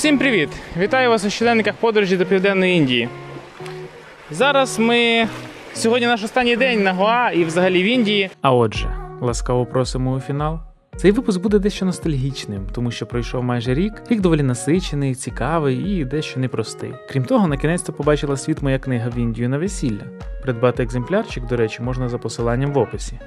Всім привіт! Вітаю вас у щоденниках подорожі до Південної Індії. Сьогодні наш останній день на Гоа і взагалі в Індії. А отже, ласкаво просимо у фінал. Цей випуск буде дещо ностальгічним, тому що пройшов майже рік доволі насичений, цікавий і дещо непростий. Крім того, накінець-то побачила світ моя книга «В Індію на весілля». Придбати екземплярчик, до речі, можна за посиланням в описі.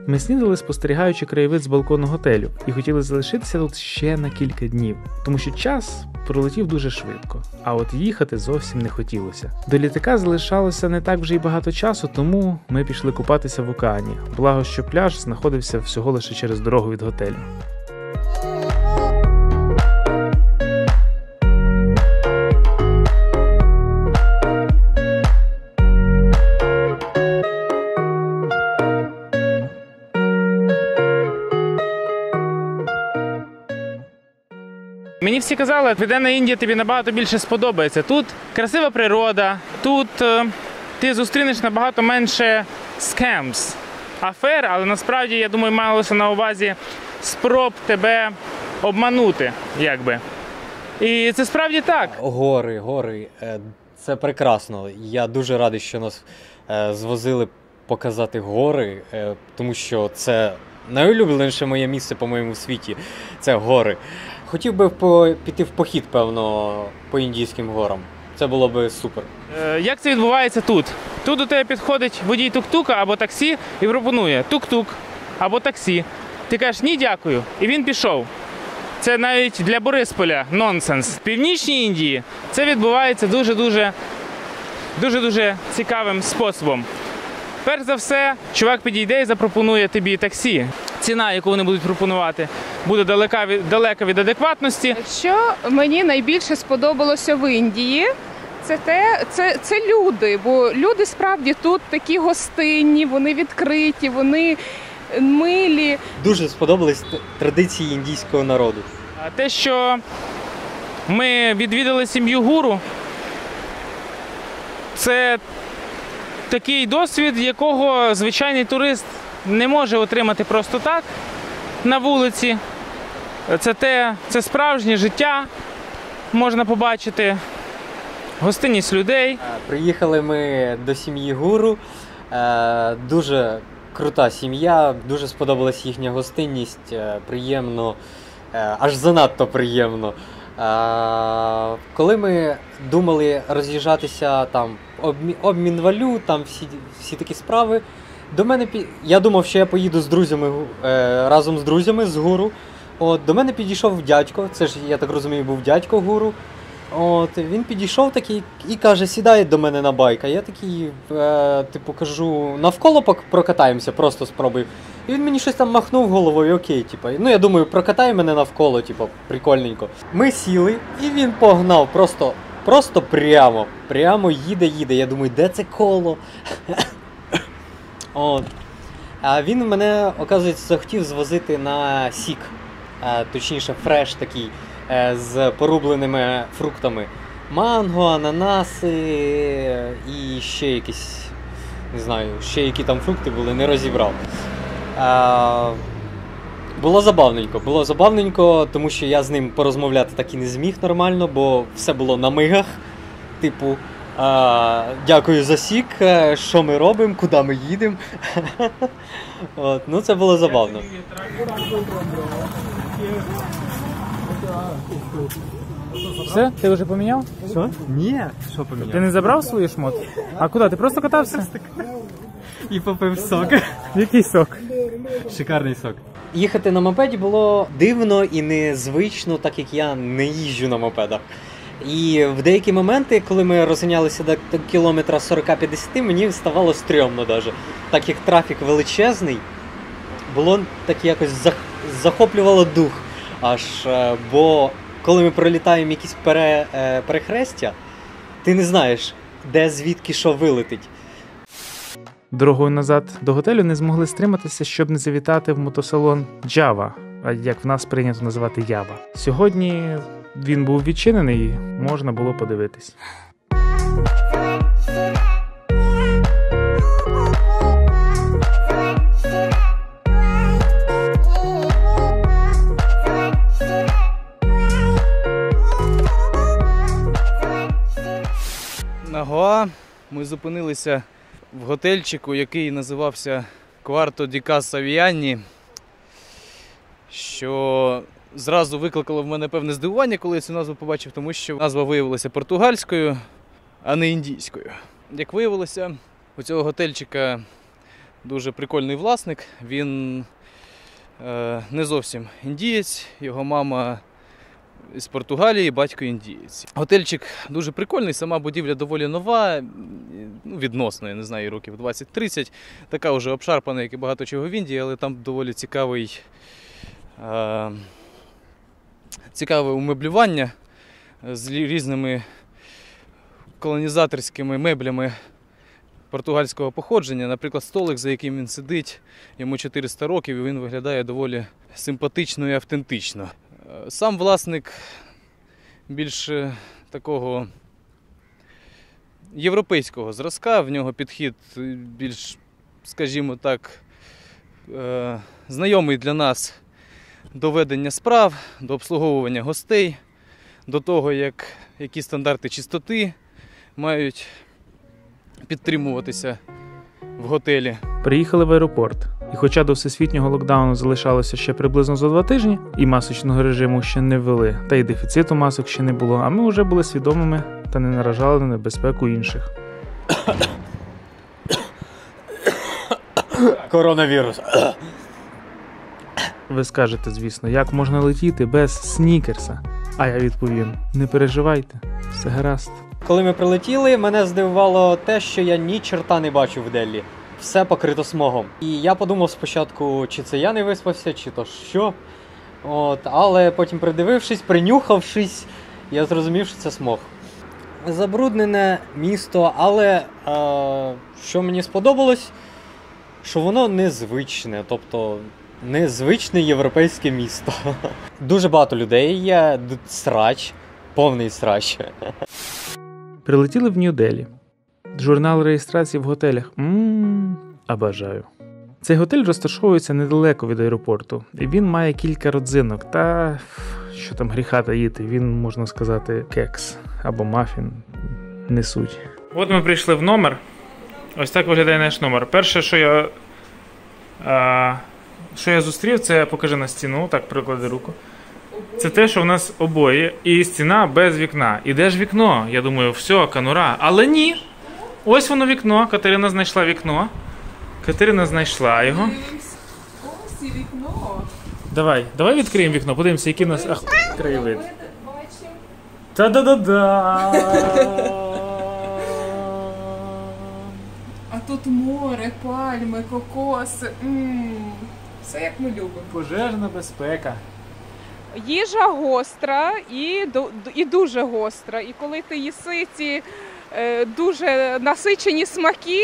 Ми снідали, спостерігаючи краєвид з балкону готелю, і хотіли залишитися тут ще на кілька днів, тому що час пролетів дуже швидко, а от їхати зовсім не хотілося. До літака залишалося не так вже й багато часу, тому ми пішли купатися в океані, благо що пляж знаходився всього лише через дорогу від готелю. Мені всі казали, Південна Індія тобі набагато більше сподобається. Тут красива природа, тут ти зустрінеш набагато менше scams, афер, але насправді, я думаю, малося на увазі спроб тебе обманути, якби. І це справді так. Гори, це прекрасно. Я дуже радий, що нас звозили показати гори, тому що це найулюбленіше моє місце, по-моєму, у світі – це гори. Хотів би піти в похід, певно, по індійським горам. Це було б супер. Як це відбувається тут? Тут до тебе підходить водій тук-тука або таксі і пропонує тук-тук або таксі. Ти кажеш «ні, дякую» і він пішов. Це навіть для Борисполя нонсенс. В Північній Індії це відбувається дуже цікавим способом. Перш за все, чувак підійде і запропонує тобі таксі. Ціна, яку вони будуть пропонувати, буде далека від адекватності. Що мені найбільше сподобалося в Індії, це люди, бо люди справді тут такі гостинні, вони відкриті, вони милі. Дуже сподобались традиції індійського народу. Те, що ми відвідали сім'ю гуру, це такий досвід, якого звичайний турист не може отримати просто так на вулиці. Це справжнє життя, можна побачити, гостинність людей. Приїхали ми до сім'ї гуру, дуже крута сім'я, дуже сподобалась їхня гостинність, приємно, аж занадто приємно. Коли ми думали роз'їжджатися, там, обмін валют, там всі такі справи, я думав, що я поїду з друзями, разом з друзями з гуру. До мене підійшов дядько, це ж, я так розумію, був дядько гуру. Він підійшов такий і каже, сідай до мене на байк. А я такий, кажу, навколо прокатаємося, просто спробуй. І він мені щось там махнув головою, окей, я думаю, прокатай мене навколо, прикольненько. Ми сіли, і він погнав, просто прямо їде. Я думаю, де це коло? А він мене, оказується, захотів звозити на сік, точніше фреш такий, з порубленими фруктами. Манго, ананаси і ще якісь, не знаю, ще які там фрукти були, не розібрав. Було забавненько, тому що я з ним порозмовляти так і не зміг нормально, бо все було на мигах, дякую за сік, що ми робимо, куди ми їдемо. Це було забавно. Все? Ти вже поміняв? Що? Ні, що поміняв? Ти не забрав свої шмотки? А куди? Ти просто катався? І попив сок. Який сок? Шикарний сок. Їхати на мопеді було дивно і незвично, так як я не їжджу на мопедах. І в деякі моменти, коли ми розганялися до кілометра 40-50, мені ставало стрьомно навіть. Так як трафік величезний, було так якось захоплювало дух. Бо коли ми пролітаємо якісь перехрестя, ти не знаєш, де звідки що вилетить. Дорогою назад до готелю не змогли стриматися, щоб не завітати в мотосалон Java, а як в нас прийнято називати Ява. Сьогодні він був відчинений і можна було подивитись. Гоа ми зупинилися в готельчику, який називався Quarto di Casa Vianney, що зразу викликало в мене певне здивування, коли я цю назву побачив, тому що назва виявилася португальською, а не індійською. Як виявилося, у цього готельчика дуже прикольний власник, він не зовсім індієць, його мама з Португалії, батько індієць. Готельчик дуже прикольний, сама будівля доволі нова, відносно, я не знаю, років 20-30, така вже обшарпана, як і багато чого в Індії, але там доволі цікаве умеблювання з різними колонізаторськими меблями португальського походження. Наприклад, столик, за яким він сидить, йому 400 років, і він виглядає доволі симпатично і автентично. Сам власник більш такого європейського зразка, в нього підхід більш, скажімо так, знайомий для нас до ведення справ, до обслуговування гостей, до того, які стандарти чистоти мають підтримуватися в готелі. Приїхали в аеропорт. І хоча до всесвітнього локдауну залишалося ще приблизно за 2 тижні, і масочного режиму ще не ввели, та й дефіциту масок ще не було, а ми вже були свідомими та не наражали на небезпеку інших. Коронавірус. Ви скажете, звісно, як можна летіти без снікерса? А я відповім: не переживайте, все гаразд. Коли ми прилетіли, мене здивувало те, що я ні чорта не бачу в Деллі. Все покрито смогом. І я подумав спочатку, чи це я не виспався, чи то що. Але потім придивившись, принюхавшись, я зрозумів, що це смог. Забруднене місто, але що мені сподобалось, що воно незвичне, тобто незвичне європейське місто. Дуже багато людей є, срач, повний срач. Прилетіли в Нью-Делі. Журнал реєстрації в готелях. Бажаю. Цей готель розташовується недалеко від аеропорту. І він має кілька родзинок. Та, що там гріха таїти, він, можна сказати, кекс або мафін. Не суть. От ми прийшли в номер. Ось так виглядає наш номер. Перше, що я зустрів, це покажи на стіну, так, приклади руку. Це те, що в нас обоє, і стіна без вікна. І де ж вікно? Я думаю, все, канура. Але ні. Ось воно вікно. Катерина знайшла вікно. Катерина знайшла його. Ось і вікно. Давай відкриємо вікно, подивимося, який у нас краєвид. Та-да-да-да! А тут море, пальми, кокоси. Все як ми любимо. Пожежна безпека. Їжа гостра і дуже гостра. І коли ти їси ці дуже насичені смаки,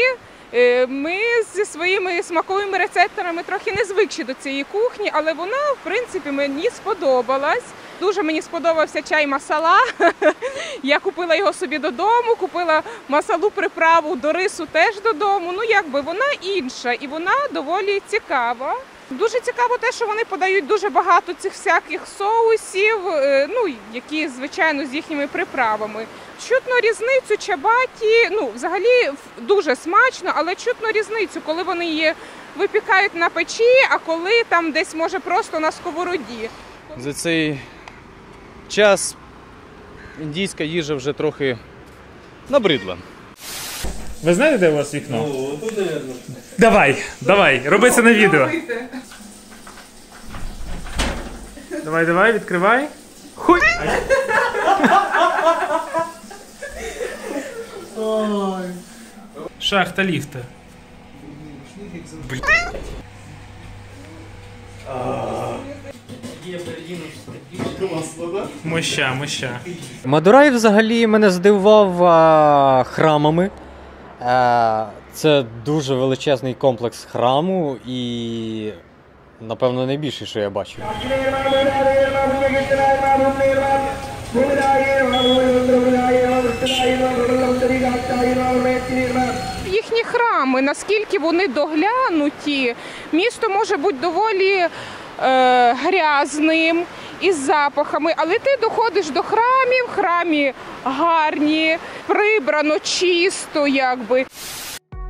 ми зі своїми смаковими рецепторами трохи не звикші до цієї кухні, але вона, в принципі, мені сподобалась. Дуже мені сподобався чай масала. Я купила його собі додому, купила масалу приправу до рису теж додому. Вона інша і вона доволі цікава. Дуже цікаво те, що вони подають дуже багато цих всяких соусів, які, звичайно, з їхніми приправами. Чутно різницю чабаті, взагалі дуже смачно, але чутно різницю, коли вони її випікають на печі, а коли там десь, може, просто на сковороді. За цей час індійська їжа вже трохи набридла. Ви знаєте, де у вас вікно? Давай, роби це на відео. Давай, відкривай. Хуй! Шахта ліфта. Моща. Мадурай взагалі мене здивував храмами. Це дуже величезний комплекс храму і, напевно, найбільший, що я бачив. Їхні храми, наскільки вони доглянуті, місто може бути доволі грязним із запахами, але ти доходиш до храмів, храмі гарні, прибрано, чисто, якби.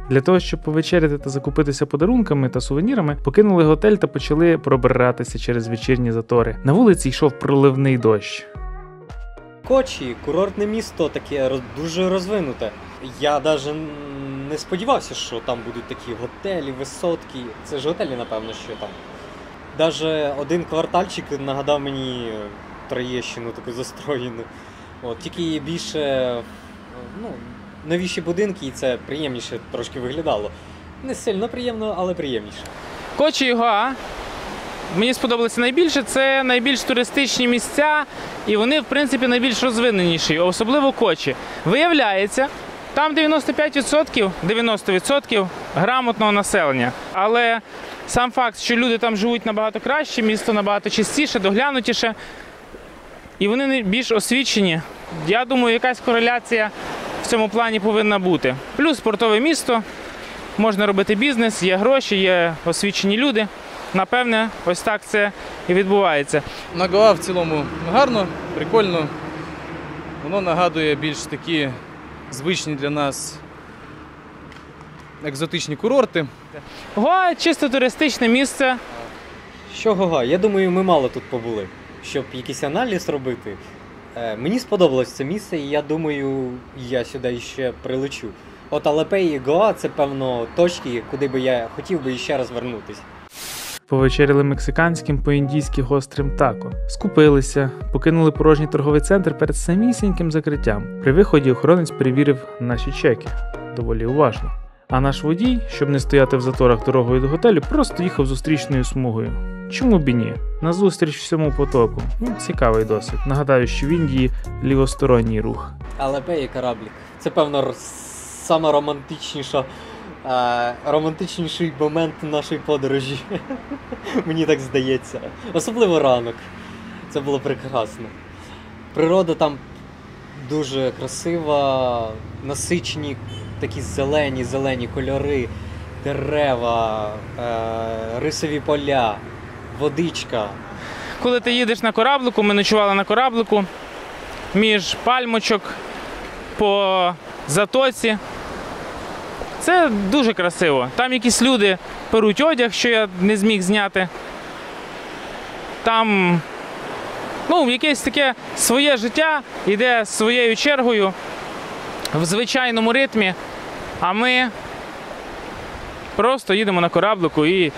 Для того, щоб повечеряти та закупитися подарунками та сувенірами, покинули готель та почали пробиратися через вечірні затори. На вулиці йшов проливний дощ. Кочі, курортне місто, таке дуже розвинуте. Я навіть не сподівався, що там будуть такі готелі, висотки. Це ж готелі, напевно, що там. Навіть один квартальчик нагадав мені Троєщину, таку застроєну. Тільки більше, новіші будинки, і це приємніше трошки виглядало. Не сильно приємно, але приємніше. Кочі і Гоа мені сподобалося найбільше. Це найбільш туристичні місця, і вони, в принципі, найбільш розвиненіші, особливо Кочі. Виявляється, там 90% грамотного населення. Але сам факт, що люди там живуть набагато краще, місто набагато чистіше, доглянутіше, і вони більш освічені. Я думаю, якась кореляція в цьому плані повинна бути. Плюс спортове місто, можна робити бізнес, є гроші, є освічені люди. Напевне, ось так це і відбувається. На Гоа в цілому гарно, прикольно. Воно нагадує більш такі звичні для нас екзотичні курорти. Гоа – чисто туристичне місце. Що Гоа? Я думаю, ми мало тут побули, щоб якийсь аналіз робити. Мені сподобалось це місце, і я думаю, я сюди ще прилечу. Алепей і Гоа – це, певно, точки, куди би я хотів би ще раз вернутися. Повечеряли мексиканським по-індійськи гострим тако. Скупилися, покинули порожній торговий центр перед самісіньким закриттям. При виході охоронець перевірив наші чеки. Доволі уважно. А наш водій, щоб не стояти в заторах дорогою до готелю, просто їхав зустрічною смугою. Чому б і ні? Назустріч всьому потоку. Цікавий досвід. Нагадаю, що в Індії лівосторонній рух. Алепей і кораблік. Це, певно, саме романтичніший момент нашої подорожі. Мені так здається. Особливо ранок. Це було прекрасно. Природа там дуже красива, насичені такі зелені кольори, дерева, рисові поля, водичка. Коли ти їдеш на кораблику, ми ночували на кораблику, між пальмочок по затоці. Це дуже красиво. Там якісь люди перуть одяг, що я не зміг зняти. Там якесь таке своє життя йде своєю чергою в звичайному ритмі, а ми просто їдемо на кораблику і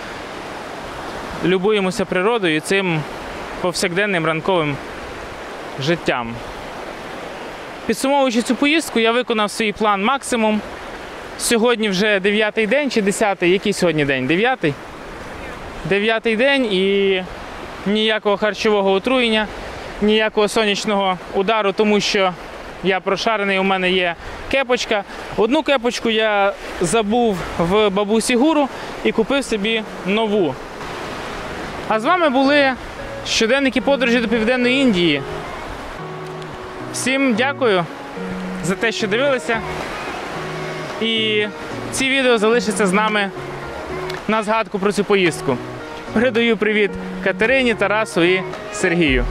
любуємося природою і цим повсякденним ранковим життям. Підсумовуючи цю поїздку, я виконав свій план максимум. Сьогодні вже 9-й день чи 10-й? Який сьогодні день? 9-й? 9-й день і ніякого харчового отруєння, ніякого сонячного удару, тому що я прошарений, у мене є кепочка. Одну кепочку я забув в бабусі Гуру і купив собі нову. А з вами були щоденники подорожі до Південної Індії. Всім дякую за те, що дивилися. І ці відео залишаться з нами на згадку про цю поїздку. Передаю привіт Катерині, Тарасу і Сергію.